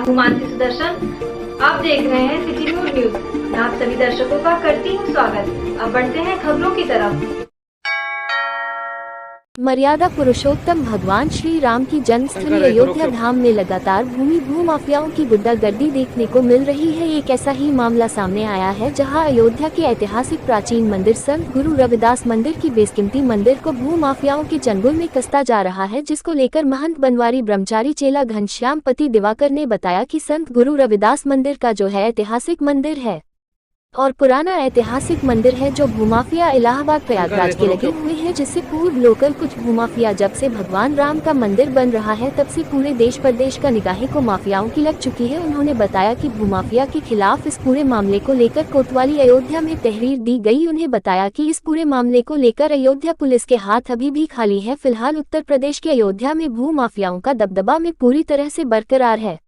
हूँ मानसी सुदर्शन। आप देख रहे हैं सिटी न्यूज। मैं आप सभी दर्शकों का करती हूँ स्वागत। अब बढ़ते हैं खबरों की तरफ। मर्यादा पुरुषोत्तम भगवान श्री राम की जन्मस्थली अयोध्या धाम में लगातार भू माफियाओं की गुंडागर्दी देखने को मिल रही है। एक ऐसा ही मामला सामने आया है जहां अयोध्या के ऐतिहासिक प्राचीन मंदिर संत गुरु रविदास मंदिर की बेसकीमती मंदिर को भू माफियाओं के चंगुल में कसता जा रहा है, जिसको लेकर महंत बनवारी ब्रह्मचारी चेला घनश्याम पति दिवाकर ने बताया कि संत गुरु रविदास मंदिर का जो है ऐतिहासिक मंदिर है और पुराना ऐतिहासिक मंदिर है जो भूमाफिया इलाहाबाद प्रयागराज के लगे हुए हैं, जिससे पूर्व लोकल कुछ भूमाफिया जब से भगवान राम का मंदिर बन रहा है तब से पूरे देश प्रदेश का निगाहें को माफियाओं की लग चुकी है। उन्होंने बताया कि भूमाफिया के खिलाफ इस पूरे मामले को लेकर कोतवाली अयोध्या में तहरीर दी गई। उन्हें बताया कि इस पूरे मामले को लेकर अयोध्या पुलिस के हाथ अभी भी खाली है। फिलहाल उत्तर प्रदेश के अयोध्या में भू माफियाओं का दबदबा में पूरी तरह से बरकरार है।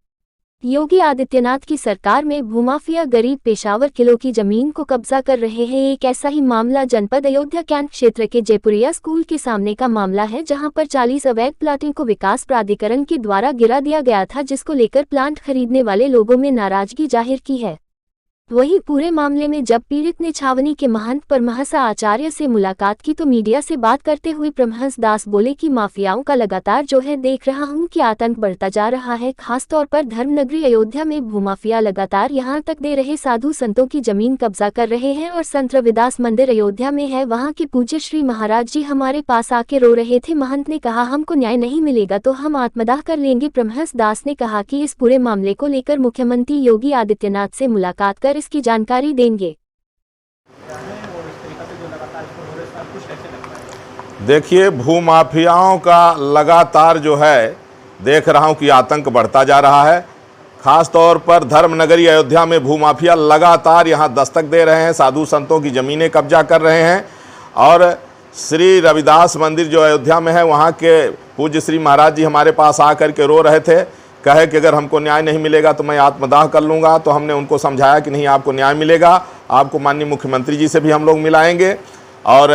योगी आदित्यनाथ की सरकार में भूमाफिया गरीब पेशावर किलो की जमीन को कब्जा कर रहे हैं। एक ऐसा ही मामला जनपद अयोध्या कैंट क्षेत्र के जयपुरिया स्कूल के सामने का मामला है, जहां पर 40 अवैध प्लाटिंग को विकास प्राधिकरण के द्वारा गिरा दिया गया था, जिसको लेकर प्लांट खरीदने वाले लोगों में नाराजगी जाहिर की है। वहीं पूरे मामले में जब पीड़ित ने छावनी के महंत परमहंस आचार्य से मुलाकात की तो मीडिया से बात करते हुए परमहंस दास बोले कि माफियाओं का लगातार जो है देख रहा हूं कि आतंक बढ़ता जा रहा है। खासतौर पर धर्मनगरी अयोध्या में भूमाफिया लगातार यहां तक दे रहे साधु संतों की जमीन कब्जा कर रहे हैं और संत रविदास मंदिर अयोध्या में है, वहां के पूज्य श्री महाराज जी हमारे पास आके रो रहे थे। महंत ने कहा हमको न्याय नहीं मिलेगा तो हम आत्मदाह कर लेंगे। परमहंस दास ने कहा कि इस पूरे मामले को लेकर मुख्यमंत्री योगी आदित्यनाथ से मुलाकात कर इसकी जानकारी देंगे। देखिए, भूमाफियाओं का लगातार जो है देख रहा हूं कि आतंक बढ़ता जा रहा है। खास तौर पर धर्मनगरी अयोध्या में भूमाफिया लगातार यहां दस्तक दे रहे हैं, साधु संतों की ज़मीनें कब्जा कर रहे हैं और श्री रविदास मंदिर जो अयोध्या में है वहां के पूज्य श्री महाराज जी हमारे पास आकर के रो रहे थे, कहे कि अगर हमको न्याय नहीं मिलेगा तो मैं आत्मदाह कर लूँगा। तो हमने उनको समझाया कि नहीं, आपको न्याय मिलेगा, आपको माननीय मुख्यमंत्री जी से भी हम लोग मिलाएंगे और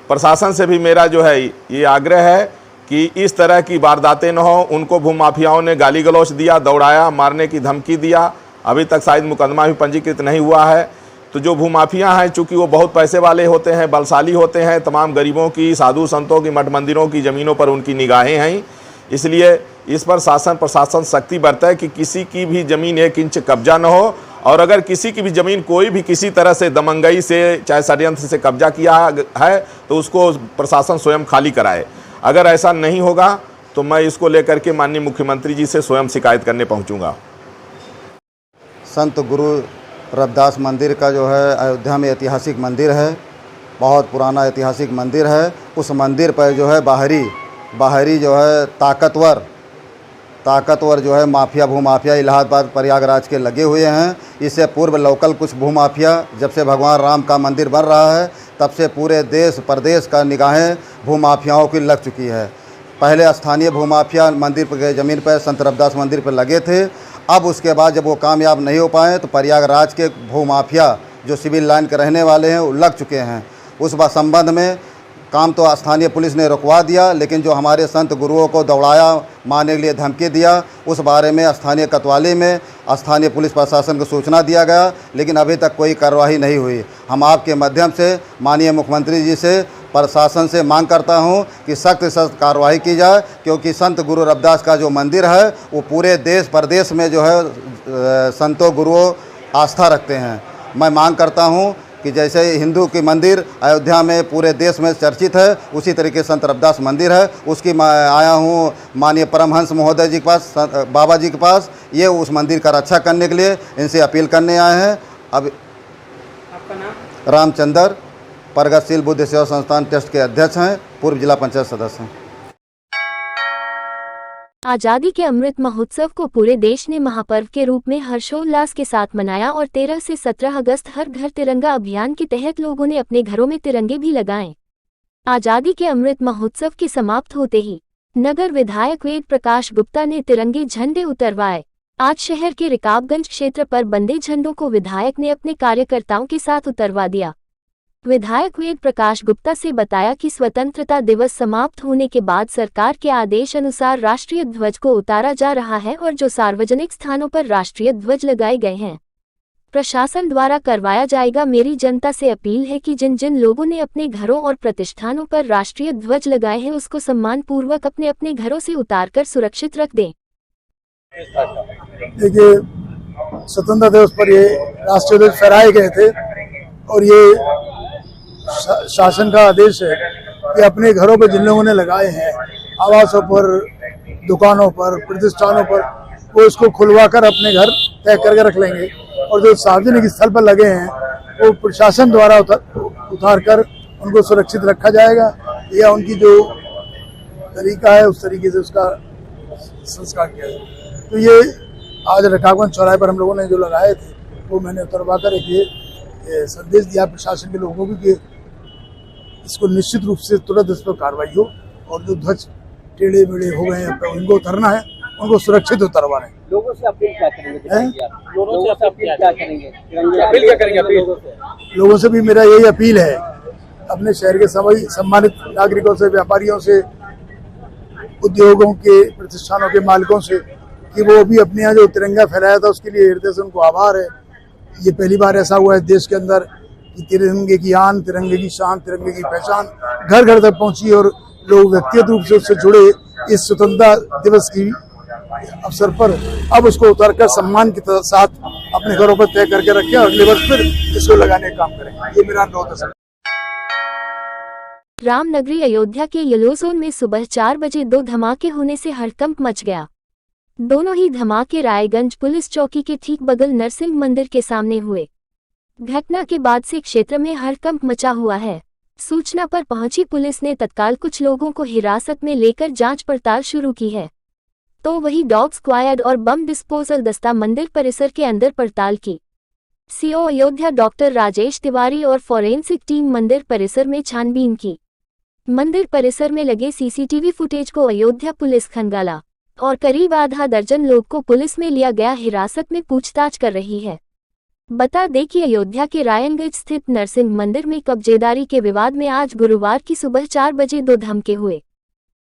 प्रशासन से भी मेरा जो है ये आग्रह है कि इस तरह की वारदातें न हो। उनको भूमाफियाओं ने गाली गलौच दिया, दौड़ाया, मारने की धमकी दिया। अभी तक शायद मुकदमा भी पंजीकृत नहीं हुआ है। तो जो भूमाफिया हैं, चूँकि वो बहुत पैसे वाले होते हैं, बलशाली होते हैं, तमाम गरीबों की, साधु संतों की, मठ मंदिरों की ज़मीनों पर उनकी निगाहें हैं, इसलिए इस पर शासन प्रशासन सख्ती बरते कि किसी की भी ज़मीन 1 इंच कब्जा न हो और अगर किसी की भी ज़मीन कोई भी किसी तरह से दमंगई से चाहे षड्यंत्र से कब्जा किया है तो उसको प्रशासन स्वयं खाली कराए। अगर ऐसा नहीं होगा तो मैं इसको लेकर के माननीय मुख्यमंत्री जी से स्वयं शिकायत करने पहुंचूंगा। संत गुरु रविदास मंदिर का जो है अयोध्या में ऐतिहासिक मंदिर है, बहुत पुराना ऐतिहासिक मंदिर है। उस मंदिर पर जो है बाहरी जो है ताकतवर जो है माफिया भूमाफिया इलाहाबाद प्रयागराज के लगे हुए हैं। इससे पूर्व लोकल कुछ भूमाफिया जब से भगवान राम का मंदिर बन रहा है तब से पूरे देश प्रदेश का निगाहें भूमाफियाओं की लग चुकी है। पहले स्थानीय भूमाफिया मंदिर पर ज़मीन पर संत रविदास मंदिर पर लगे थे, अब उसके बाद जब वो कामयाब नहीं हो पाए तो प्रयागराज के भूमाफिया जो सिविल लाइन के रहने वाले हैं वो लग चुके हैं। उस बात संबंध में काम तो स्थानीय पुलिस ने रुकवा दिया, लेकिन जो हमारे संत गुरुओं को दौड़ाया, मारने के लिए धमकी दिया, उस बारे में स्थानीय कोतवाली में स्थानीय पुलिस प्रशासन को सूचना दिया गया, लेकिन अभी तक कोई कार्रवाई नहीं हुई। हम आपके माध्यम से माननीय मुख्यमंत्री जी से प्रशासन से मांग करता हूं कि सख्त से सख्त कार्रवाई की जाए, क्योंकि संत गुरु रविदास का जो मंदिर है वो पूरे देश प्रदेश में जो है संतों गुरुओं आस्था रखते हैं। मैं मांग करता हूं कि जैसे हिंदू की मंदिर अयोध्या में पूरे देश में चर्चित है, उसी तरीके संत रविदास मंदिर है, उसकी मैं आया हूँ माननीय परमहंस महोदय जी के पास, बाबा जी के पास, ये उस मंदिर का रक्षा करने के लिए इनसे अपील करने आए हैं। अब आपका नाम? रामचंद्र, प्रगतिशील बुद्ध सेवा संस्थान ट्रस्ट के अध्यक्ष हैं, पूर्व जिला पंचायत सदस्य हैं। आजादी के अमृत महोत्सव को पूरे देश ने महापर्व के रूप में हर्षोल्लास के साथ मनाया और 13 से 17 अगस्त हर घर तिरंगा अभियान के तहत लोगों ने अपने घरों में तिरंगे भी लगाए। आजादी के अमृत महोत्सव के समाप्त होते ही नगर विधायक वेद प्रकाश गुप्ता ने तिरंगे झंडे उतरवाए। आज शहर के रिकाबगंज क्षेत्र पर बंदे झंडों को विधायक ने अपने कार्यकर्ताओं के साथ उतरवा दिया। विधायक वेद प्रकाश गुप्ता से बताया कि स्वतंत्रता दिवस समाप्त होने के बाद सरकार के आदेश अनुसार राष्ट्रीय ध्वज को उतारा जा रहा है और जो सार्वजनिक स्थानों पर राष्ट्रीय ध्वज लगाए गए हैं प्रशासन द्वारा करवाया जाएगा। मेरी जनता से अपील है कि जिन जिन लोगों ने अपने घरों और प्रतिष्ठानों पर राष्ट्रीय ध्वज लगाए हैं उसको सम्मान पूर्वक अपने अपने घरों से उतारकर सुरक्षित रख दें। देखिए, स्वतंत्रता दिवस पर ये राष्ट्रीय ध्वज फहराए गए थे और ये शासन का आदेश है कि अपने घरों पर जिन लोगों ने लगाए हैं, आवासों पर, दुकानों पर, प्रतिष्ठानों पर, वो इसको खुलवाकर अपने घर तय करके रख लेंगे और जो सार्वजनिक स्थल पर लगे हैं वो प्रशासन द्वारा उतार कर उनको सुरक्षित रखा जाएगा या उनकी जो तरीका है उस तरीके से उसका संस्कार किया जाएगा। तो ये आज रकाबगंज चौराहे पर हम लोगों ने जो लगाए थे वो मैंने उतरवा कर एक ये संदेश दिया प्रशासन के लोगों को कि इसको निश्चित रूप से तुरंत इस पर कार्रवाई हो और जो ध्वज टेढ़े मेढ़े हो गए हैं उनको उतरना है, उनको सुरक्षित उतरवा रहे हैं। लोगों से अपील क्या करेंगे? लोगों से भी मेरा यही अपील है, अपने शहर के सभी सम्मानित नागरिकों से, व्यापारियों से, उद्योगों के प्रतिष्ठानों के मालिकों से कि वो भी अपने यहाँ जो तिरंगा फहराया था उसके लिए हृदय से उनको आभार है। ये पहली बार ऐसा हुआ है देश के अंदर कि तिरंगे की आन, तिरंगे की शान, तिरंगे की पहचान घर घर तक पहुंची और लोग व्यक्तिगत रूप से उससे जुड़े। इस स्वतंत्रता दिवस की अवसर पर अब उसको उतारकर सम्मान के साथ अपने घरों पर तय करके रखें और अगले वर्ष फिर इसको लगाने का काम करें। ये मेरा अनुरोध है। रामनगरी अयोध्या के येलो जोन में सुबह 4 बजे 2 धमाके होने से हड़कंप मच गया। दोनों ही धमाके रायगंज पुलिस चौकी के ठीक बगल नरसिंह मंदिर के सामने हुए। घटना के बाद से क्षेत्र में हड़कंप मचा हुआ है। सूचना पर पहुंची पुलिस ने तत्काल कुछ लोगों को हिरासत में लेकर जांच पड़ताल शुरू की है, तो वही डॉग स्क्वाड और बम डिस्पोजल दस्ता मंदिर परिसर के अंदर पड़ताल की। सीओ अयोध्या डॉक्टर राजेश तिवारी और फॉरेंसिक टीम मंदिर परिसर में छानबीन की। मंदिर परिसर में लगे सीसीटीवी फुटेज को अयोध्या पुलिस खंगाला और करीब आधा दर्जन लोग को पुलिस में लिया गया हिरासत में पूछताछ कर रही है। बता दें कि अयोध्या के रायगंज स्थित नरसिंह मंदिर में कब्जेदारी के विवाद में आज गुरुवार की सुबह 4 बजे 2 धमाके हुए।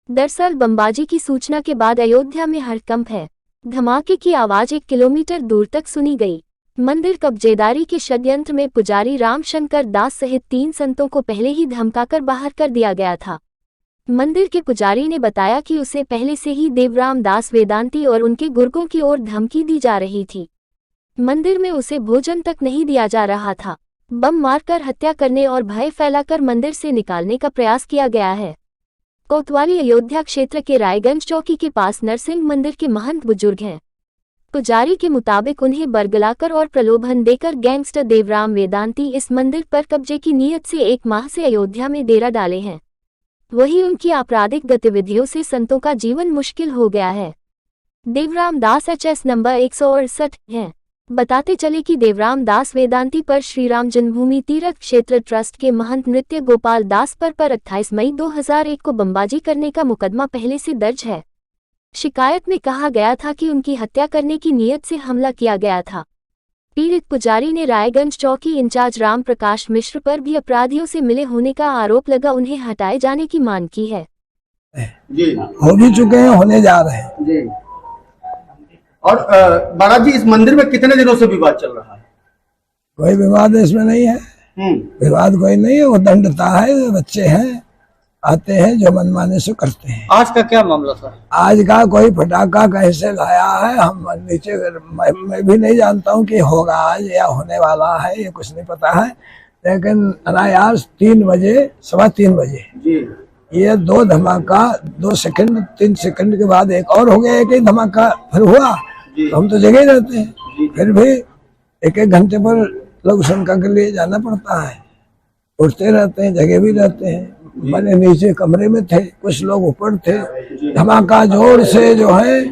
दरअसल बमबाजी की सूचना के बाद अयोध्या में हड़कंप है। धमाके की आवाज 1 किलोमीटर दूर तक सुनी गई। मंदिर कब्जेदारी के षड्यंत्र में पुजारी रामशंकर दास सहित 3 संतों को पहले ही धमकाकर बाहर कर दिया गया था। मंदिर के पुजारी ने बताया कि उसे पहले से ही देवराम दास वेदांती और उनके गुर्गों की ओर धमकी दी जा रही थी। मंदिर में उसे भोजन तक नहीं दिया जा रहा था। बम मारकर हत्या करने और भय फैलाकर मंदिर से निकालने का प्रयास किया गया है। कोतवाली अयोध्या क्षेत्र के रायगंज चौकी के पास नरसिंह मंदिर के महंत बुजुर्ग हैं। पुजारी के मुताबिक उन्हें बरगलाकर और प्रलोभन देकर गैंगस्टर देवराम वेदांती इस मंदिर पर कब्जे की नीयत से 1 माह से अयोध्या में डेरा डाले हैं। वहीं उनकी आपराधिक गतिविधियों से संतों का जीवन मुश्किल हो गया है। देवराम दास HS नंबर 168 हैं। बताते चले कि देवराम दास वेदांती पर श्रीराम जन्मभूमि तीर्थ क्षेत्र ट्रस्ट के महंत नृत्य गोपाल दास पर 28 मई 2001 को बमबाजी करने का मुकदमा पहले से दर्ज है। शिकायत में कहा गया था कि उनकी हत्या करने की नीयत से हमला किया गया था। पीड़ित पुजारी ने रायगंज चौकी इंचार्ज राम प्रकाश मिश्र पर भी अपराधियों से मिले होने का आरोप लगा उन्हें हटाए जाने की मांग की है। जी हो भी चुके हैं, होने जा रहे हैं जी। और महाराज जी, इस मंदिर में कितने दिनों से विवाद चल रहा है? कोई विवाद इसमें नहीं है। विवाद कोई नहीं है। वो दंडता है, बच्चे हैं, आते हैं, जो मनमाने से करते हैं। आज का क्या मामला था? आज का कोई पटाखा कैसे लाया है हम नीचे मैं भी नहीं जानता हूँ कि होगा आज या होने वाला है, ये कुछ नहीं पता है। लेकिन अनायास 3 बजे, 3:15 बजे जी ये 2 धमाका 2 सेकंड 3 सेकंड के बाद एक और हो गया। एक ही धमाका फिर हुआ। तो हम तो जगह ही रहते हैं, फिर भी 1-1 घंटे पर लोग शंका के लिए जाना पड़ता है। उठते रहते हैं, जगह भी रहते हैं। मैंने नीचे कमरे में थे, कुछ लोग ऊपर थे। धमाका जोर से जो है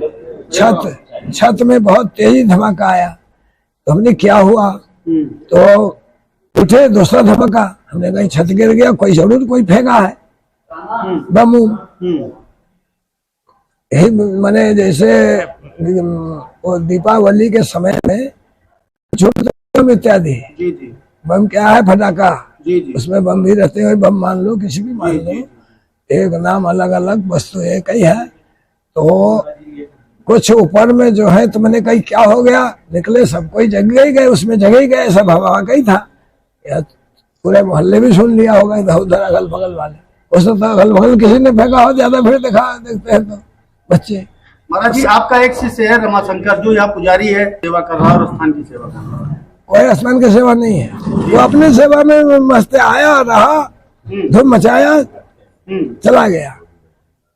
छत में बहुत तेजी धमाका आया। तो हमने क्या हुआ, तो उठे, दूसरा धमाका। हमने कहीं छत गिर गया, कोई जरूर कोई फेंका है बम। यही मैंने जैसे वो दीपावली के समय में छोटे इत्यादि बम क्या है, फटाका जी जी उसमें बम भी रहते हैं, बम मान लो, किसी भी मान लो, एक नाम अलग अलग, वस्तु एक ही है। तो कुछ ऊपर में जो है, तो मैंने कही क्या हो गया, निकले सब कोई जगह ही गए, उसमें जगह ही गए, सब हवा का ही था। या पूरे मोहल्ले भी सुन लिया होगा, इधर उधर अगल बगल वाले, उसने तो अगल बगल किसी ने फेंका हो, ज्यादा फिर देखते हैं तो बच्चे। महाराज जी, आपका एक शिष्य है रमाशंकर, जो यहाँ पुजारी है, सेवा कर रहा है और स्थान की सेवा कर रहा है। कोई स्थान की सेवा नहीं है, वो अपनी सेवा में मस्त आया, रहा, धूम मचाया, चला गया।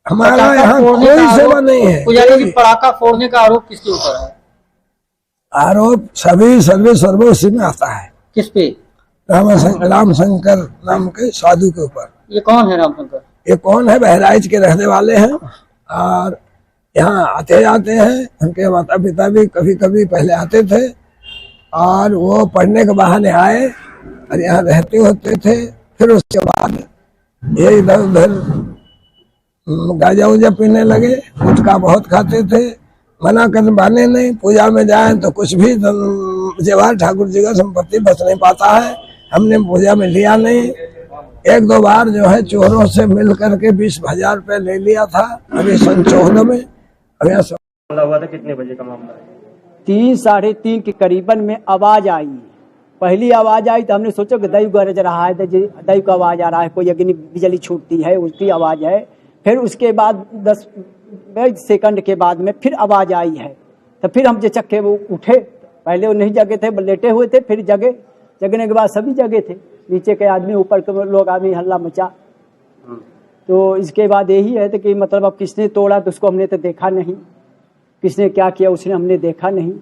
हमारा यहाँ कोई सेवा नहीं है। पुजारी की पटाखा फोड़ने का आरोप किसके ऊपर है? आरोप सभी सर्वे सर्वो उसी में आता है। किस पे? राम शंकर नाम के साधु के ऊपर। ये कौन है राम शंकर? ये कौन है? बहराइच के रहने वाले हैं और यहाँ आते जाते हैं। उनके माता पिता भी कभी कभी पहले आते थे और वो पढ़ने के बहाने आए और यहाँ रहते होते थे। फिर उसके बाद ये इधर उधर गांजा उजा पीने लगे, गुटखा बहुत खाते थे। मना कर माने नहीं, पूजा में जाए तो कुछ भी जवाहर ठाकुर जी का संपत्ति बच नहीं पाता है। हमने पूजा में लिया नहीं। एक दो बार जो है चोरों से मिल करके 20,000 रुपये ले लिया था अभी सन 14 में। अब यहाँ मामला हुआ था, कितने बजे का मामला है? 3 साढ़े 3 के करीबन में आवाज आई। पहली आवाज आई तो हमने सोचा कि दैव गरज रहा है, दैव का आवाज आ रहा है, कोई अग्नि बिजली छूटती है उसकी आवाज है। फिर उसके बाद 10 सेकंड के बाद में फिर आवाज आई है, तो फिर हम चक्के वो उठे। पहले वो नहीं जगे थे, लेटे हुए थे, फिर जगे। जगने के बाद सभी जगे थे, नीचे के आदमी, ऊपर के लोग, आदमी हल्ला मचा। तो इसके बाद यही है तो कि मतलब अब किसने तोड़ा तो उसको हमने तो देखा नहीं, किसने क्या किया उसने हमने देखा नहीं।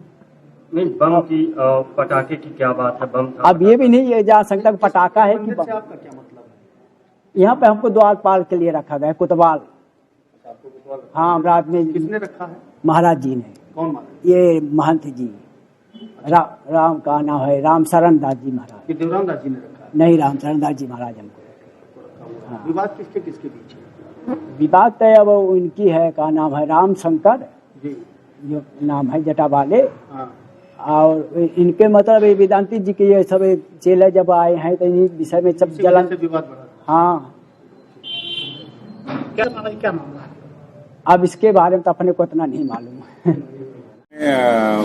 नहीं, बम की पटाखे की क्या बात है? बम था? अब ये भी नहीं जा सकता पटाखा है कि बम। आपका क्या मतलब है? यहाँ पे हमको द्वारपाल के लिए रखा गया, कोतवाल। हाँ, रात में। किसने रखा है? महाराज जी ने। कौन महाराज? ये महंत जी। राम का नाम है राम शरण दास जी महाराज। कि देवराम दास जी ने रखा है? नहीं, राम शरण दास जी महाराज हमको। हाँ। विवाद किसके किसके बीच है? विवाद तय अब उनकी है, का नाम है राम शंकर जी, जो नाम है जटा वाले। हाँ। और इनके मतलब ये वेदांती जी के ये सब चेले जब आए हैं तो इन विषय में सब जलन से विवाद बढ़ा। हाँ, क्या मामला है? अब इसके बारे में तो अपने को इतना नहीं मालूम है।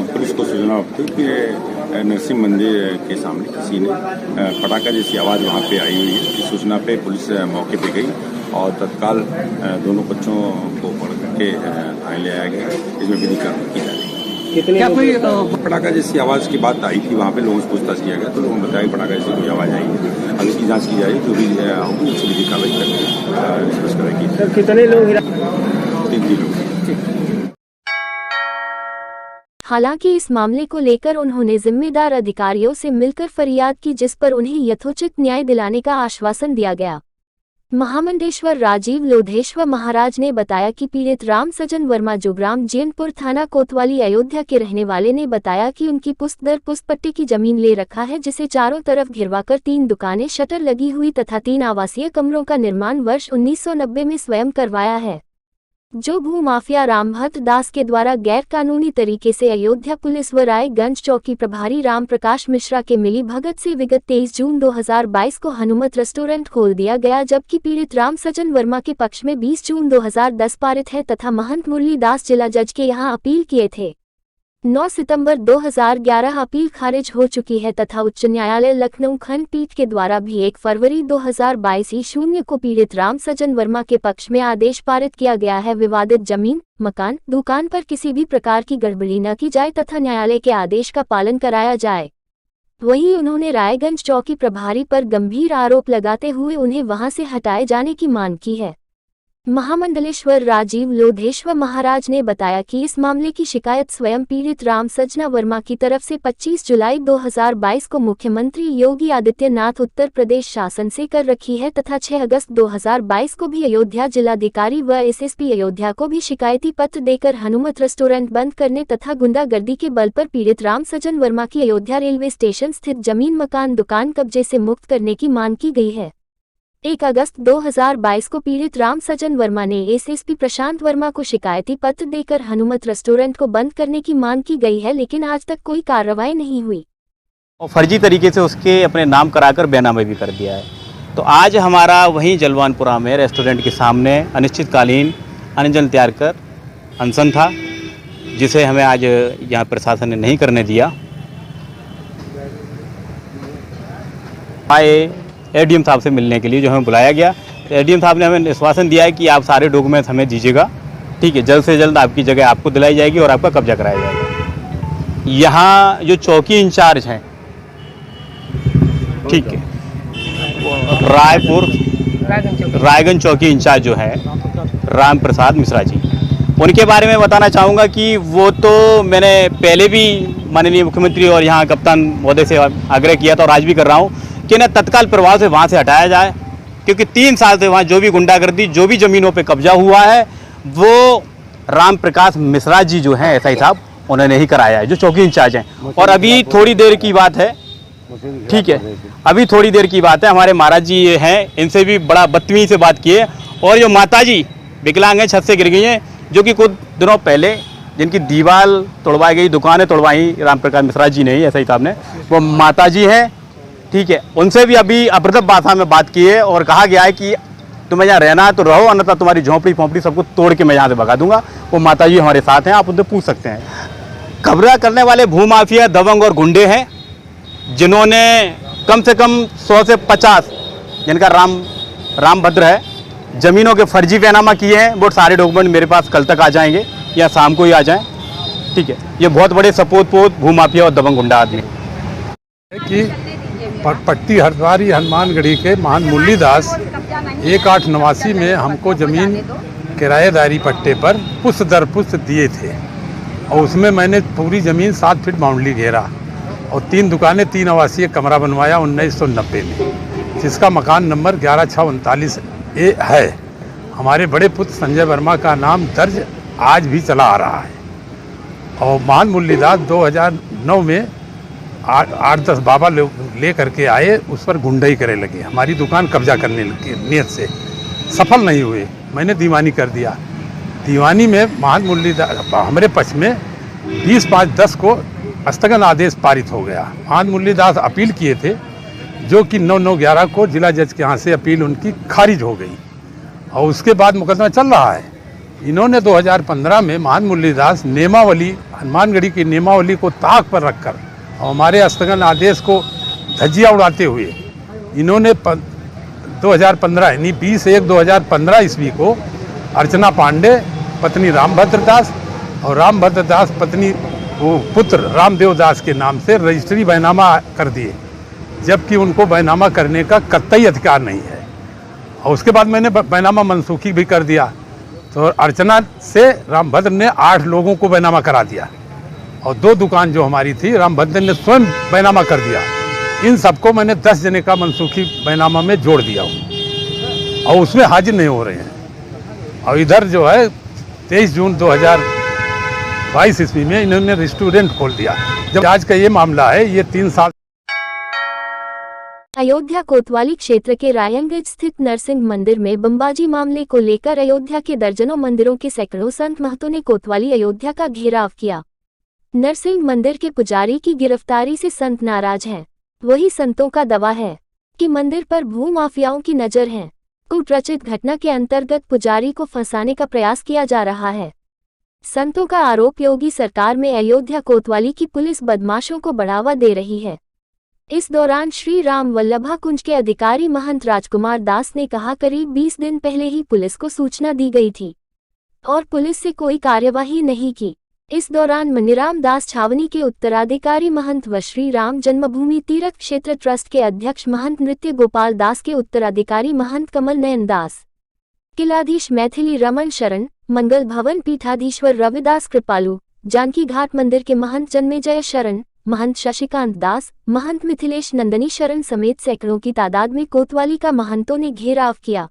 पुलिस को सूचना थी कि नरसिंह मंदिर के सामने किसी ने पटाखा जैसी आवाज़ वहाँ पे आई हुई है। इस सूचना पे पुलिस मौके पे गई और तत्काल दोनों बच्चों को पकड़ के थाने ले आया गया। इसमें विधि कार्रवाई की जा रही है। क्या कोई पटाखा जैसी आवाज़ की बात आई थी, वहाँ पे लोगों से पूछताछ किया गया तो लोगों ने बताया कि पटाखा जैसी कोई आवाज़ आई है। अब इसकी जाँच की जा रही है, जो भी होगी उसकी विधि कार्रवाई करके निष्पक्ष करेगी। कितने लोग? 3 लोग। हालांकि इस मामले को लेकर उन्होंने जिम्मेदार अधिकारियों से मिलकर फरियाद की, जिस पर उन्हें यथोचित न्याय दिलाने का आश्वासन दिया गया। महामंडेश्वर राजीव लोधेश्वर महाराज ने बताया कि पीड़ित राम सजन वर्मा जो ग्राम जैनपुर थाना कोतवाली अयोध्या के रहने वाले ने बताया कि उनकी पुस्त दर पुस्त पट्टी की जमीन ले रखा है, जिसे चारों तरफ घिरवाकर 3 दुकानें, शटर लगी हुई तथा 3 आवासीय कमरों का निर्माण वर्ष 1990 में स्वयं करवाया है, जो भूमाफिया रामभद्र दास के द्वारा गैर कानूनी तरीके से अयोध्या पुलिस व रायगंज चौकी प्रभारी राम प्रकाश मिश्रा के मिली भगत से विगत 23 जून 2022 को हनुमत रेस्टोरेंट खोल दिया गया, जबकि पीड़ित राम सजन वर्मा के पक्ष में 20 जून 2010 पारित है तथा महंत मुरली दास जिला जज के यहाँ अपील किए थे। 9 सितंबर 2011 अपील खारिज हो चुकी है तथा उच्च न्यायालय लखनऊ खंडपीठ के द्वारा भी 1 फरवरी 2022 को पीड़ित राम सजन वर्मा के पक्ष में आदेश पारित किया गया है। विवादित जमीन, मकान, दुकान पर किसी भी प्रकार की गड़बड़ी न की जाए तथा न्यायालय के आदेश का पालन कराया जाए। वहीं उन्होंने रायगंज चौकी प्रभारी पर गंभीर आरोप लगाते हुए उन्हें वहां से हटाए जाने की मांग की है। महामंडलेश्वर राजीव लोधेश्वर महाराज ने बताया कि इस मामले की शिकायत स्वयं पीड़ित राम सजना वर्मा की तरफ से 25 जुलाई 2022 को मुख्यमंत्री योगी आदित्यनाथ उत्तर प्रदेश शासन से कर रखी है तथा 6 अगस्त 2022 को भी अयोध्या जिलाधिकारी व एसएसपी अयोध्या को भी शिकायती पत्र देकर हनुमत रेस्टोरेंट बंद करने तथा गुंडागर्दी के बल पर पीड़ित राम सजन वर्मा की अयोध्या रेलवे स्टेशन स्थित जमीन, मकान, दुकान कब्जे से मुक्त करने की मांग की गई है। 1 अगस्त 2022 को पीड़ित राम सजन वर्मा ने एसएसपी प्रशांत वर्मा को शिकायती पत्र देकर हनुमत रेस्टोरेंट को बंद करने की मांग की गई है, लेकिन आज तक कोई कार्रवाई नहीं हुई। और फर्जी तरीके से उसके अपने नाम कराकर बेनामी भी कर दिया है। तो आज हमारा वहीं जलवानपुरा में रेस्टोरेंट के सामने अनिश्चितकालीन अनशन त्याग कर अनशन था, जिसे हमें आज यहाँ प्रशासन ने नहीं करने दिया। आए एडीएम साहब से मिलने के लिए जो हमें बुलाया गया, तो एडीएम साहब ने हमें आश्वासन दिया है कि आप सारे डॉक्यूमेंट्स हमें दीजिएगा, ठीक है, जल्द से जल्द आपकी जगह आपको दिलाई जाएगी और आपका कब्जा कराया जाएगा। यहाँ जो चौकी इंचार्ज हैं, ठीक है, रायगंज चौकी इंचार्ज जो है राम प्रसाद मिश्रा जी, उनके बारे में बताना चाहूँगा कि वो तो मैंने पहले भी माननीय मुख्यमंत्री और यहाँ कप्तान महोदय से आग्रह किया था और आज भी कर रहा हूँ कि ना तत्काल प्रभाव से वहाँ से हटाया जाए, क्योंकि 3 साल से वहाँ जो भी गुंडागर्दी, जो भी ज़मीनों पे कब्जा हुआ है, वो राम प्रकाश मिश्रा जी जो हैं एसआई साहब, उन्होंने ही कराया है, जो चौकी इंचार्ज हैं। और अभी थोड़ी देर की बात है, ठीक है, अभी थोड़ी देर की बात है, हमारे महाराज जी हैं, इनसे भी बड़ा बदतमीजी से बात की है। और जो माता जी विकलांग हैं, छत से गिर गई हैं, जो कि कुछ दिनों पहले जिनकी दीवार तोड़वाई गई, दुकानें तोड़वाई राम प्रकाश मिश्रा जी ने ही, एसआई साहब ने, वो माता जी हैं, ठीक है, उनसे भी अभी अप्रदप भाषा में बात की है और कहा गया है कि तुम्हें यहाँ रहना है तो रहो, अन्यथा तुम्हारी झोंपड़ी फोंपड़ी सबको तोड़ के मैं यहाँ से भगा दूंगा। वो माता जी हमारे साथ हैं, आप उनसे पूछ सकते हैं। कब्जा करने वाले भूमाफिया दबंग और गुंडे हैं, जिन्होंने कम से कम 100 से 50 जिनका रामभद्र है, ज़मीनों के फर्जी बैनामा किए हैं। वो सारे डॉक्यूमेंट मेरे पास कल तक आ जाएंगे या शाम को ही आ जाएं, ठीक है। ये बहुत बड़े सपोत भूमाफिया और दबंग गुंडा आदमी कि पट्टी हरद्वारी हनुमानगढ़ी के महान मुरलीदास 1889 में हमको ज़मीन किराएदारी पट्टे पर पुस्त दर पुस्त दिए थे, और उसमें मैंने पूरी ज़मीन 7 फीट बाउंड्री घेरा और 3 दुकानें, 3 आवासीय कमरा बनवाया 1990 में, जिसका मकान नंबर 11639 ए है। हमारे बड़े पुत्र संजय वर्मा का नाम दर्ज आज भी चला आ रहा है। और महान मुरलीदास 2009 में 8-10 बाबा ले करके आए, उस पर गुंडाई करे लगे, हमारी दुकान कब्जा करने की नियत से सफल नहीं हुए। मैंने दीवानी कर दिया। दीवानी में महान मुरलीदास हमारे पक्ष में 20/5/10 को स्थगन आदेश पारित हो गया। महान मुरलीदास अपील किए थे, जो कि 9/9/11 को जिला जज के यहाँ से अपील उनकी खारिज हो गई, और उसके बाद मुकदमा चल रहा है। इन्होंने 2015 में महान मुरलीदास नेमावली, हनुमानगढ़ी की नेमावली को ताक पर रखकर और हमारे स्थगन आदेश को धज्जियाँ उड़ाते हुए इन्होंने 2015 यानी 20/1/2015 ईस्वी को अर्चना पांडे पत्नी रामभद्र दास और रामभद्र दास पत्नी वो पुत्र रामदेव दास के नाम से रजिस्ट्री बैनामा कर दिए, जबकि उनको बैनामा करने का कतई अधिकार नहीं है। और उसके बाद मैंने बैनामा मनसूखी भी कर दिया। तो अर्चना से रामभद्र ने 8 लोगों को बैनामा करा दिया, और 2 दुकान जो हमारी थी रामभद्र ने स्वयं बैनामा कर दिया। इन सबको मैंने 10 जने का मनसूखी बैनामा में जोड़ दिया हूँ, और उसमें हाजिर नहीं हो रहे हैं। और इधर जो है 23 जून 2022 ईस्वी में इन्होंने रेस्टोरेंट खोल दिया। जब आज का ये मामला है, ये 3 साल। अयोध्या कोतवाली क्षेत्र के रायगंज स्थित नरसिंह मंदिर में बमबाजी मामले को लेकर अयोध्या के दर्जनों मंदिरों के सैकड़ों संत महतों ने कोतवाली अयोध्या का घेराव किया। नरसिंह मंदिर के पुजारी की गिरफ्तारी से संत नाराज हैं। वही संतों का दावा है कि मंदिर पर भूमाफियाओं की नजर है। कुप्रचित घटना के अंतर्गत पुजारी को फंसाने का प्रयास किया जा रहा है। संतों का आरोप योगी सरकार में अयोध्या कोतवाली की पुलिस बदमाशों को बढ़ावा दे रही है। इस दौरान श्री राम वल्लभा कुंज के अधिकारी महंत राजकुमार दास ने कहा, करीब 20 दिन पहले ही पुलिस को सूचना दी गई थी और पुलिस से कोई कार्यवाही नहीं की। इस दौरान मनीराम दास छावनी के उत्तराधिकारी महंत व श्री राम जन्मभूमि तीर्थ क्षेत्र ट्रस्ट के अध्यक्ष महंत नृत्य गोपाल दास के उत्तराधिकारी महंत कमल नयन दास, किलाधीश मैथिली रमन शरण, मंगल भवन पीठाधीश्वर रविदास कृपालू, जानकी घाट मंदिर के महंत जन्मेजय शरण, महंत शशिकांत दास, महंत मिथिलेश नंदनी शरण समेत सैकड़ों की तादाद में कोतवाली का महंतों ने घेराव किया।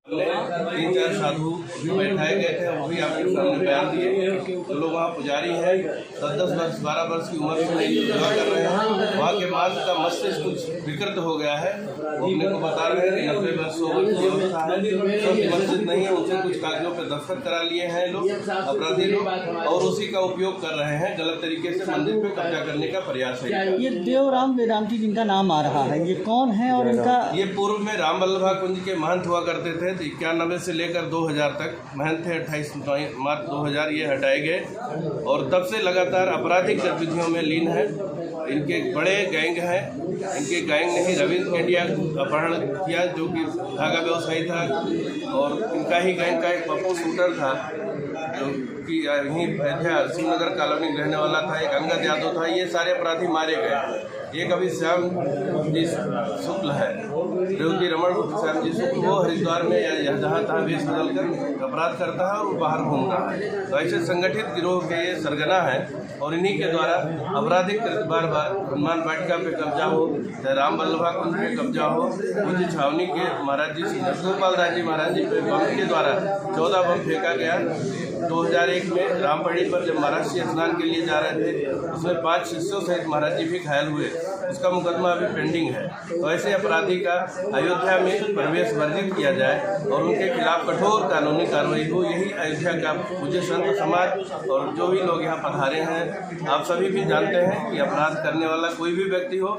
तीन चार साधु बैठाए गए थे, वो भी आपके सामने बयान दिए। जो लोग वहाँ पुजारी हैं 10-10 वर्ष 12 वर्ष की उम्र में सेवा कर रहे हैं, वहाँ के बाद का मस्तिष्क कुछ विकृत हो गया है। वो अपने को बता रहे हैं कि 90 वर्ष की अवस्था है, सब मस्जिद नहीं है, उनसे कुछ कागजों पर दस्तखत करा लिए हैं लोग, अपराधी लोग, और उसी का उपयोग कर रहे हैं। गलत तरीके से मंदिर पे कब्जा करने का प्रयास है। ये देवराम वेदांती जिनका नाम आ रहा है, ये कौन है और इनका? ये पूर्व में राम वल्लभा कुंज के महंत हुआ करते थे। 91 से लेकर 2000 तक महंत थे। 28 मार्च 2000 ये हटाए गए और तब से लगातार आपराधिक गतिविधियों में लीन है। इनके बड़े गैंग हैं। इनके गैंग ने ही रविंद्र केडिया अपहरण किया, जो कि धागा व्यवसायी था, और इनका ही गैंग का एक पप्पू शूटर था, जो कि यहीं अयोध्या श्रीनगर कॉलोनी रहने वाला था। एक अंगद यादव था। ये सारे अपराधी मारे गए। एक अभी श्याम जी शुक्ल है, रेवती रमण श्याम जी शुक्ल, वो हरिद्वार में या जहाँ तहाँ वेश बदल कर अपराध करता है और वो बाहर घूम रहा है। तो ऐसे संगठित गिरोह के ये सरगना है और इन्हीं के द्वारा आपराधिक बार बार हनुमान वाटिका पे कब्जा हो, चाहे राम वल्लभा कुंज पे कब्जा हो, पूज्य छावनी के महाराज जी गोपाल दास जी महाराज जी पे बम के द्वारा 14 बम फेंका गया। 2001 में रामपड़ी पर जब महाराज जी स्नान के लिए जा रहे थे, उसमें 5 शिष्यों सहित महाराज जी भी घायल हुए। उसका मुकदमा अभी पेंडिंग है। तो ऐसे अपराधी का अयोध्या में प्रवेश वर्जित किया जाए और उनके खिलाफ कठोर कानूनी कार्रवाई हो, यही अयोध्या का पूज्य संत समाज और जो भी लोग यहाँ पधारे हैं, आप सभी भी जानते हैं कि अपराध करने वाला कोई भी व्यक्ति हो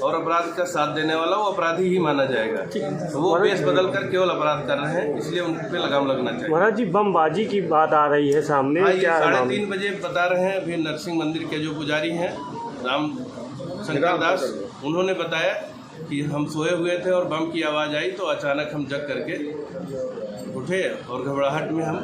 और अपराध का साथ देने वाला वो अपराधी ही माना जाएगा। तो वो वेश बदल कर केवल अपराध कर रहे हैं, इसलिए उन पे लगाम लगना चाहिए। महाराज जी, बमबाजी की बात आ रही है सामने, क्या 3:30 बजे बता रहे हैं अभी नरसिंह मंदिर के जो पुजारी हैं राम शंकर दास, उन्होंने बताया कि हम सोए हुए थे और बम की आवाज़ आई तो अचानक हम जग करके उठे और घबराहट में हम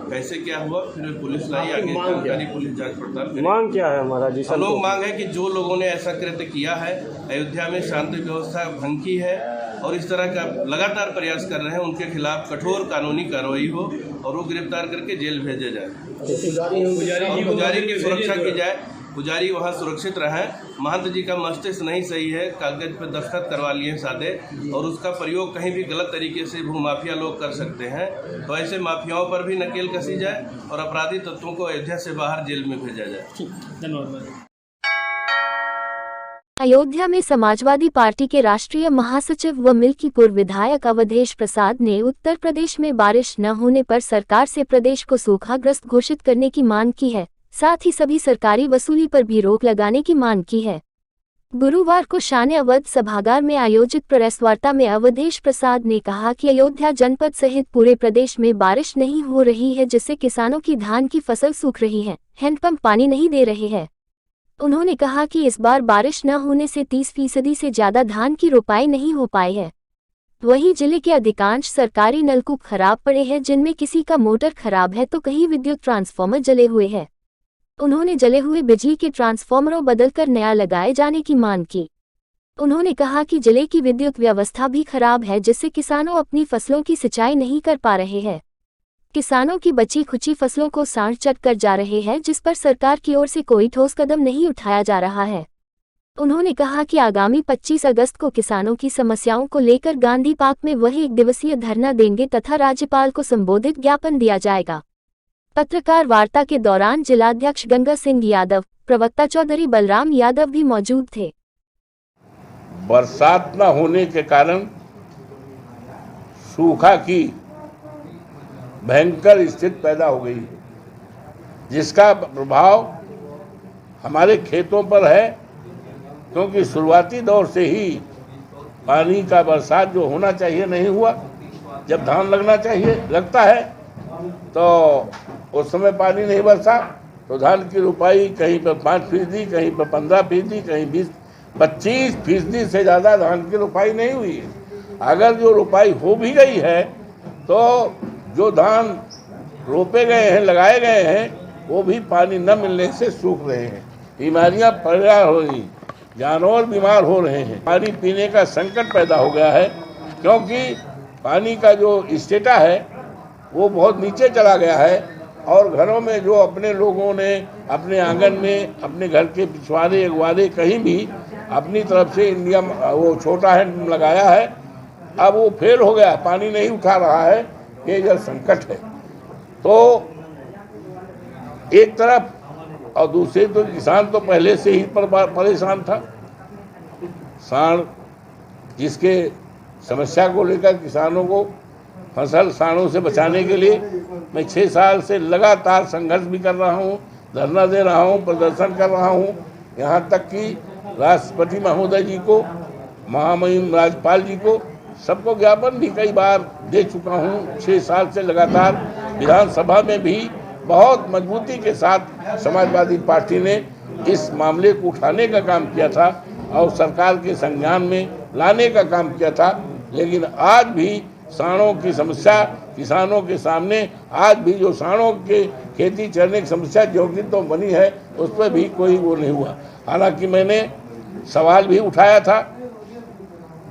कैसे क्या हुआ, फिर पुलिस लाई, आगे जानकारी पुलिस जांच पड़ताल। मांग क्या है हमारा जी? हम लोग मांग है कि जो लोगों ने ऐसा कृत्य किया है, अयोध्या में शांति व्यवस्था भंग की है और इस तरह का लगातार प्रयास कर रहे हैं, उनके खिलाफ कठोर कानूनी कार्रवाई हो और वो गिरफ्तार करके जेल भेजे जाए और पुजारी की सुरक्षा की जाए। पुजारी वहाँ सुरक्षित रहें। महंत जी का मस्तिष्क नहीं सही है, कागज पर दस्तखत करवा लिए सादे, और उसका प्रयोग कहीं भी गलत तरीके से भूमाफिया लोग कर सकते हैं। तो ऐसे माफियाओं पर भी नकेल कसी जाए और अपराधी तत्वों को अयोध्या से बाहर जेल में भेजा जाए। धन्यवाद। अयोध्या में समाजवादी पार्टी के राष्ट्रीय महासचिव व मिल्कीपुर विधायक अवधेश प्रसाद ने उत्तर प्रदेश में बारिश न होने पर सरकार से प्रदेश को सूखाग्रस्त घोषित करने की मांग की है। साथ ही सभी सरकारी वसूली पर भी रोक लगाने की मांग की है। गुरुवार को शान अवध सभागार में आयोजित प्रेस वार्ता में अवधेश प्रसाद ने कहा कि अयोध्या जनपद सहित पूरे प्रदेश में बारिश नहीं हो रही है, जिससे किसानों की धान की फसल सूख रही है, हैंडपंप पानी नहीं दे रहे हैं। उन्होंने कहा कि इस बार बारिश न होने से 30% से ज्यादा धान की रोपाई नहीं हो पाई है। वहीं जिले के अधिकांश सरकारी नलकूप खराब पड़े हैं, जिनमें किसी का मोटर खराब है तो कहीं विद्युत ट्रांसफार्मर जले हुए हैं। उन्होंने जले हुए बिजली के ट्रांसफार्मरों बदलकर नया लगाए जाने की मांग की। उन्होंने कहा कि जिले की विद्युत व्यवस्था भी खराब है, जिससे किसानों अपनी फसलों की सिंचाई नहीं कर पा रहे हैं। किसानों की बची खुची फसलों को सांड चट कर जा रहे हैं, जिस पर सरकार की ओर से कोई ठोस कदम नहीं उठाया जा रहा है। उन्होंने कहा कि आगामी 25 अगस्त को किसानों की समस्याओं को लेकर गांधी पार्क में वह 1 दिवसीय धरना देंगे तथा राज्यपाल को संबोधित ज्ञापन दिया जाएगा। पत्रकार वार्ता के दौरान जिलाध्यक्ष गंगा सिंह यादव, प्रवक्ता चौधरी बलराम यादव भी मौजूद थे। बरसात न होने के कारण सूखा की भयंकर स्थिति पैदा हो गई, जिसका प्रभाव हमारे खेतों पर है, क्योंकि शुरुआती दौर से ही पानी का बरसात जो होना चाहिए नहीं हुआ। जब धान लगना चाहिए लगता है तो उस समय पानी नहीं बरसा, तो धान की रुपाई कहीं पर 5%, कहीं पर 15%, कहीं 20-25% से ज़्यादा धान की रुपाई नहीं हुई है। अगर जो रुपाई हो भी गई है तो जो धान रोपे गए हैं, लगाए गए हैं, वो भी पानी न मिलने से सूख रहे हैं। बीमारियां पैदा हो रही, जानवर बीमार हो रहे हैं। पानी पीने का संकट पैदा हो गया है, क्योंकि पानी का जो स्टेटा है वो बहुत नीचे चला गया है और घरों में जो अपने लोगों ने अपने आंगन में, अपने घर के पिछवाड़े अगवाड़े कहीं भी अपनी तरफ से इंडिया वो छोटा हैंड लगाया है, अब वो फेल हो गया, पानी नहीं उठा रहा है। पेयजल संकट है। तो एक तरफ, और दूसरे तो किसान तो पहले से ही परेशान था। साढ़ जिसके समस्या को लेकर किसानों को फसल साढ़ों से बचाने के लिए मैं 6 साल से लगातार संघर्ष भी कर रहा हूँ, धरना दे रहा हूँ, प्रदर्शन कर रहा हूँ। यहाँ तक कि राष्ट्रपति महोदय जी को, महामहिम राज्यपाल जी को, सबको ज्ञापन भी कई बार दे चुका हूँ। 6 साल से लगातार विधानसभा में भी बहुत मजबूती के साथ समाजवादी पार्टी ने इस मामले को उठाने का काम किया था और सरकार के संज्ञान में लाने का काम किया था। लेकिन आज भी साढ़ों की समस्या किसानों के सामने, आज भी जो साढ़ों के खेती चरने की समस्या जो कि तो बनी है, उस पर भी कोई वो नहीं हुआ। हालांकि मैंने सवाल भी उठाया था,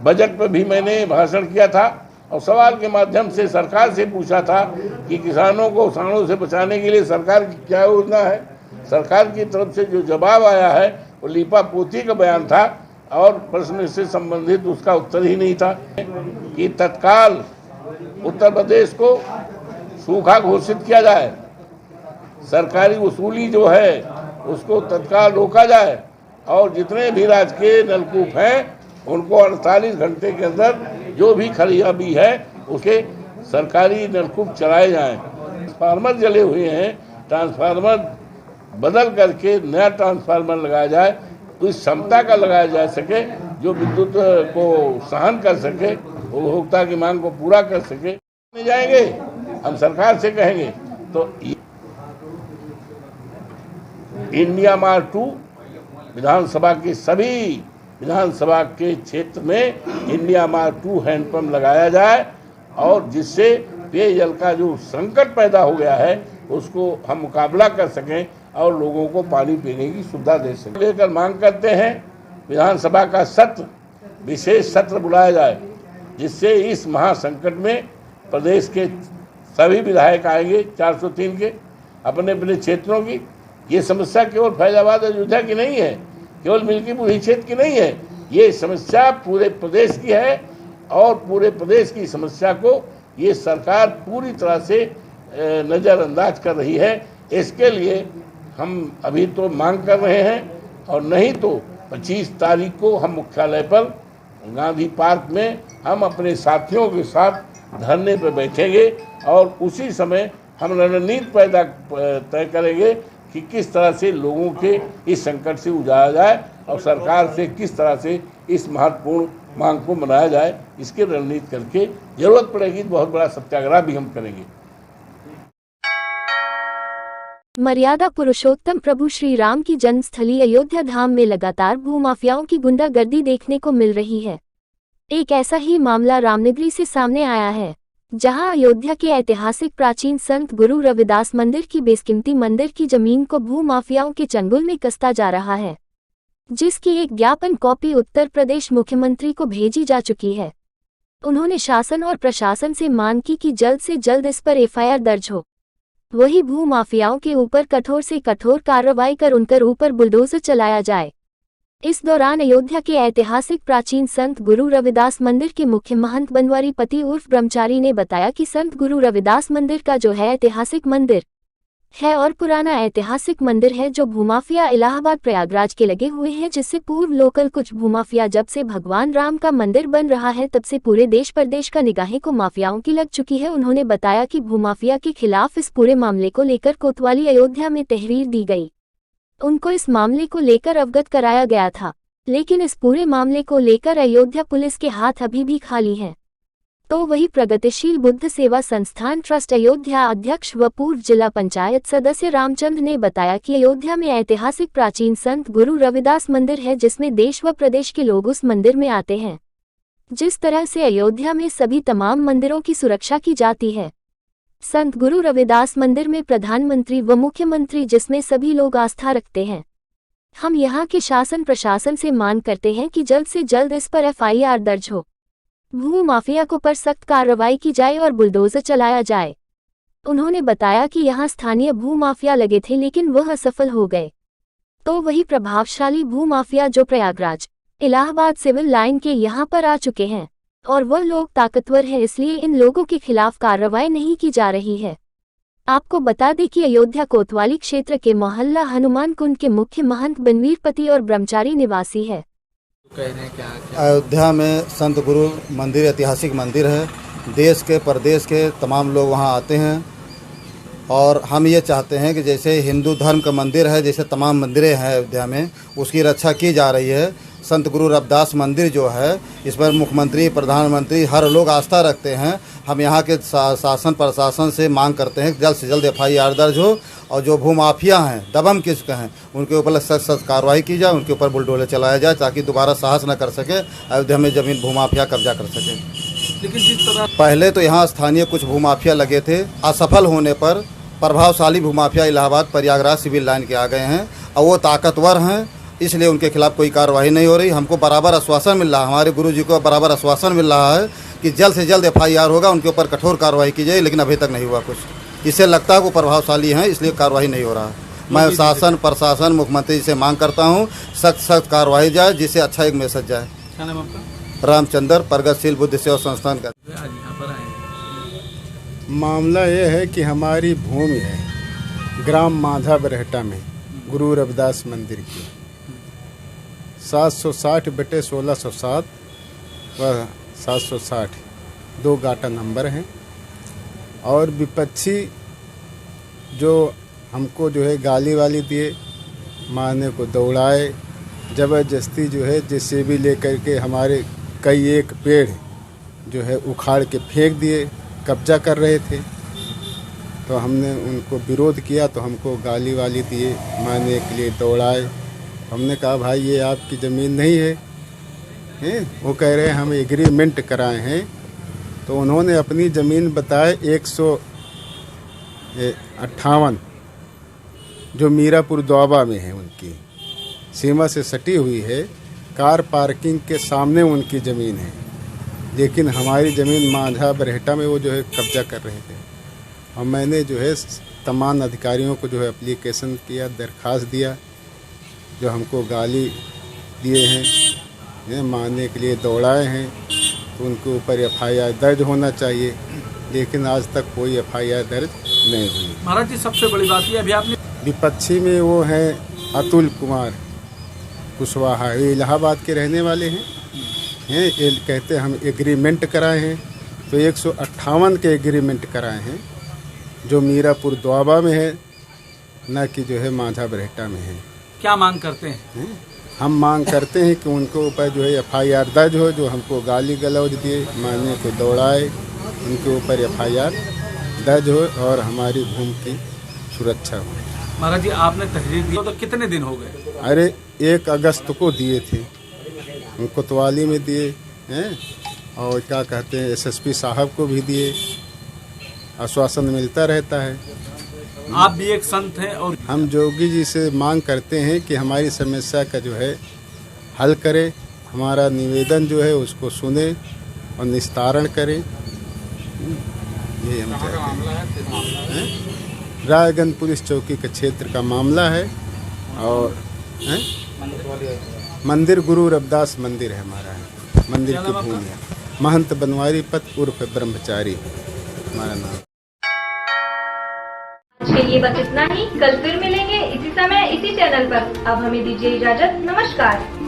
बजट पर भी मैंने भाषण किया था और सवाल के माध्यम से सरकार से पूछा था कि किसानों को साढ़ों से बचाने के लिए सरकार की क्या योजना है। सरकार की तरफ से जो जवाब आया है वो लीपा पोती का बयान था और प्रश्न से संबंधित उसका उत्तर ही नहीं था कि तत्काल उत्तर प्रदेश को सूखा घोषित किया जाए, सरकारी वसूली जो है उसको तत्काल रोका जाए और जितने भी राजकीय नलकूप हैं उनको 48 घंटे के अंदर जो भी खराबी है उसके सरकारी नलकूप चलाए जाएं। ट्रांसफार्मर जले हुए हैं, ट्रांसफार्मर बदल करके नया ट्रांसफार्मर लगाया जाए, तो इस क्षमता का लगाया जा सके जो विद्युत को सहन कर सके, उपभोक्ता की मांग को पूरा कर सके। नहीं जाएंगे, हम सरकार से कहेंगे तो इंडिया मार्ट 2 विधानसभा के सभी विधानसभा के क्षेत्र में इंडिया मार्ट 2 हैंडपंप लगाया जाए और जिससे पेयजल का जो संकट पैदा हो गया है उसको हम मुकाबला कर सकें और लोगों को पानी पीने की सुविधा दे सकें। लेकर मांग करते हैं विधानसभा का सत्र, विशेष सत्र बुलाया जाए जिससे इस महासंकट में प्रदेश के सभी विधायक आएंगे 403 के अपने अपने क्षेत्रों की। ये समस्या केवल फैजाबाद अयोध्या की नहीं है, केवल मिल्कीपुर ही क्षेत्र की नहीं है, ये समस्या पूरे प्रदेश की है और पूरे प्रदेश की समस्या को ये सरकार पूरी तरह से नज़रअंदाज कर रही है। इसके लिए हम अभी तो मांग कर रहे हैं और नहीं तो 25 तारीख को हम मुख्यालय पर गांधी पार्क में हम अपने साथियों के साथ धरने पर बैठेंगे और उसी समय हम रणनीति तय करेंगे कि किस तरह से लोगों के इस संकट से उजारा जाए और सरकार से किस तरह से इस महत्वपूर्ण मांग को मनाया जाए। इसकी रणनीति करके जरूरत पड़ेगी तो बहुत बड़ा सत्याग्रह भी हम करेंगे। मर्यादा पुरुषोत्तम प्रभु श्री राम की जन्मस्थली अयोध्या धाम में लगातार भूमाफियाओं की गुंडागर्दी देखने को मिल रही है। एक ऐसा ही मामला रामनगरी से सामने आया है, जहां अयोध्या के ऐतिहासिक प्राचीन संत गुरु रविदास मंदिर की बेसकीमती मंदिर की जमीन को भूमाफियाओं के चंगुल में कसता जा रहा है, जिसकी एक ज्ञापन कॉपी उत्तर प्रदेश मुख्यमंत्री को भेजी जा चुकी है। उन्होंने शासन और प्रशासन से मांग की कि जल्द से जल्द इस पर एफआईआर दर्ज हो, वही भूमाफियाओं के ऊपर कठोर से कठोर कार्रवाई कर उनकर ऊपर बुलडोजर चलाया जाए। इस दौरान अयोध्या के ऐतिहासिक प्राचीन संत गुरु रविदास मंदिर के मुख्य महंत बनवारी पति उर्फ ब्रह्मचारी ने बताया कि संत गुरु रविदास मंदिर का जो है ऐतिहासिक मंदिर है और पुराना ऐतिहासिक मंदिर है जो भूमाफिया इलाहाबाद प्रयागराज के लगे हुए हैं, जिससे पूर्व लोकल कुछ भूमाफिया जब से भगवान राम का मंदिर बन रहा है तब से पूरे देश प्रदेश का निगाहें को माफियाओं की लग चुकी है। उन्होंने बताया कि भूमाफिया के खिलाफ इस पूरे मामले को लेकर कोतवाली अयोध्या में तहरीर दी गई। उनको इस मामले को लेकर अवगत कराया गया था, लेकिन इस पूरे मामले को लेकर अयोध्या पुलिस के हाथ अभी भी खाली हैं। तो वही प्रगतिशील बुद्ध सेवा संस्थान ट्रस्ट अयोध्या अध्यक्ष व पूर्व जिला पंचायत सदस्य रामचंद्र ने बताया कि अयोध्या में ऐतिहासिक प्राचीन संत गुरु रविदास मंदिर है, जिसमें देश व प्रदेश के लोग उस मंदिर में आते हैं। जिस तरह से अयोध्या में सभी तमाम मंदिरों की सुरक्षा की जाती है, संत गुरु रविदास मंदिर में प्रधानमंत्री व मुख्यमंत्री जिसमें सभी लोग आस्था रखते हैं। हम यहाँ के शासन प्रशासन से मांग करते हैं कि जल्द से जल्द इस पर एफआईआर दर्ज हो, भू माफिया को पर सख्त कार्रवाई की जाए और बुलडोजर चलाया जाए। उन्होंने बताया कि यहाँ स्थानीय भू माफिया लगे थे लेकिन वह असफल हो गए। तो वही प्रभावशाली भू माफिया जो प्रयागराज इलाहाबाद सिविल लाइन के यहाँ पर आ चुके हैं। और वह लोग ताकतवर हैं, इसलिए इन लोगों के खिलाफ कार्रवाई नहीं की जा रही है। आपको बता दें कि अयोध्या कोतवाली क्षेत्र के मोहल्ला हनुमान कुंड के मुख्य महंत बनवीरपति और ब्रह्मचारी निवासी है। अयोध्या में संत गुरु मंदिर ऐतिहासिक मंदिर है। देश के प्रदेश के तमाम लोग वहाँ आते हैं और हम ये चाहते हैं कि जैसे हिंदू धर्म का मंदिर है, जैसे तमाम मंदिरें हैं अयोध्या में, उसकी रक्षा की जा रही है। संत गुरु रविदास मंदिर जो है, इस पर मुख्यमंत्री, प्रधानमंत्री हर लोग आस्था रखते हैं। हम यहाँ के शासन प्रशासन से मांग करते हैं कि जल्द से जल्द FIR दर्ज हो और जो भूमाफिया हैं, दबंग किसके हैं, उनके ऊपर सख्त कार्रवाई की जाए, उनके ऊपर बुलडोजर चलाया जाए ताकि दोबारा साहस न कर सके अयोध्या में ज़मीन भूमाफिया कब्जा कर सके। लेकिन जिस तरह पहले तो यहाँ स्थानीय कुछ भूमाफिया लगे थे, असफल होने पर प्रभावशाली भूमाफिया इलाहाबाद प्रयागराज सिविल लाइन के आ गए हैं और वो ताकतवर हैं, इसलिए उनके खिलाफ कोई कार्रवाई नहीं हो रही। हमको बराबर आश्वासन मिल रहा है, हमारे गुरुजी को बराबर आश्वासन मिल रहा है कि जल्द से जल्द FIR होगा, उनके ऊपर कठोर कार्रवाई की जाए, लेकिन अभी तक नहीं हुआ कुछ। इससे लगता है वो प्रभावशाली हैं, इसलिए कार्रवाई नहीं हो रहा है। मैं शासन प्रशासन मुख्यमंत्री से मांग करता हूँ सख्त कार्रवाई जाए, जिससे अच्छा एक मैसेज जाए। क्या नाम आपका? रामचंद्र, प्रगतिशील बुद्ध सेवा संस्थान का। मामला ये है कि हमारी भूमि है ग्राम माधा बरहटा में गुरु रविदास मंदिर की 760/1607 व 760 2 गाटा नंबर हैं। और विपक्षी जो हमको जो है गाली वाली दिए, मारने को दौड़ाए, ज़बरदस्ती जो है JCB लेकर के हमारे कई एक पेड़ जो है उखाड़ के फेंक दिए, कब्जा कर रहे थे। तो हमने उनको विरोध किया तो हमको गाली वाली दिए, मारने के लिए दौड़ाए। हमने कहा भाई ये आपकी ज़मीन नहीं है, वो कह रहे हैं हम एग्रीमेंट कराए हैं। तो उन्होंने अपनी ज़मीन बताए 158 जो मीरापुर द्वाबा में है, उनकी सीमा से सटी हुई है, कार पार्किंग के सामने उनकी ज़मीन है। लेकिन हमारी ज़मीन मांझा बरहटा में वो जो है कब्जा कर रहे थे। और मैंने जो है तमाम अधिकारियों को जो है एप्लीकेशन किया, दरख्वास्त दिया, जो हमको गाली दिए हैं, मारने के लिए दौड़ाए हैं, तो उनके ऊपर FIR दर्ज होना चाहिए। लेकिन आज तक कोई FIR दर्ज नहीं हुई। महाराज जी सबसे बड़ी बात ये अभी आपने विपक्षी में वो हैं अतुल कुमार कुशवाहा, ये इलाहाबाद के रहने वाले हैं। ये कहते हम एग्रीमेंट कराए हैं, तो 158 के एग्रीमेंट कराए हैं जो मीरापुर द्वाबा में है, न कि जो है मांझा बरहटा में है। क्या मांग करते हैं? हम मांग करते हैं कि उनको ऊपर जो है FIR दर्ज हो, जो हमको गाली गलौज दिए, मारने को दौड़ाए, उनके ऊपर FIR दर्ज हो और हमारी भूमि की सुरक्षा हो। महाराज जी आपने तहरीर दी तो कितने दिन हो गए? अरे 1 अगस्त को दिए थे, कोतवाली में दिए हैं, और क्या कहते हैं SSP साहब को भी दिए। आश्वासन मिलता रहता है। आप भी एक संत हैं और हम जोगी जी से मांग करते हैं कि हमारी समस्या का जो है हल करे, हमारा निवेदन जो है उसको सुने और निस्तारण करें। ये हम चाहते हैं। रायगंज पुलिस चौकी के क्षेत्र का मामला है और मंदिर गुरु रविदास मंदिर है हमारा, मंदिर की भूमि है। महंत बनवारीपत उर्फ ब्रह्मचारी हमारा नाम। आज के लिए बस इतना ही। कल फिर मिलेंगे इसी समय इसी चैनल पर। अब हमें दीजिए इजाजत। नमस्कार।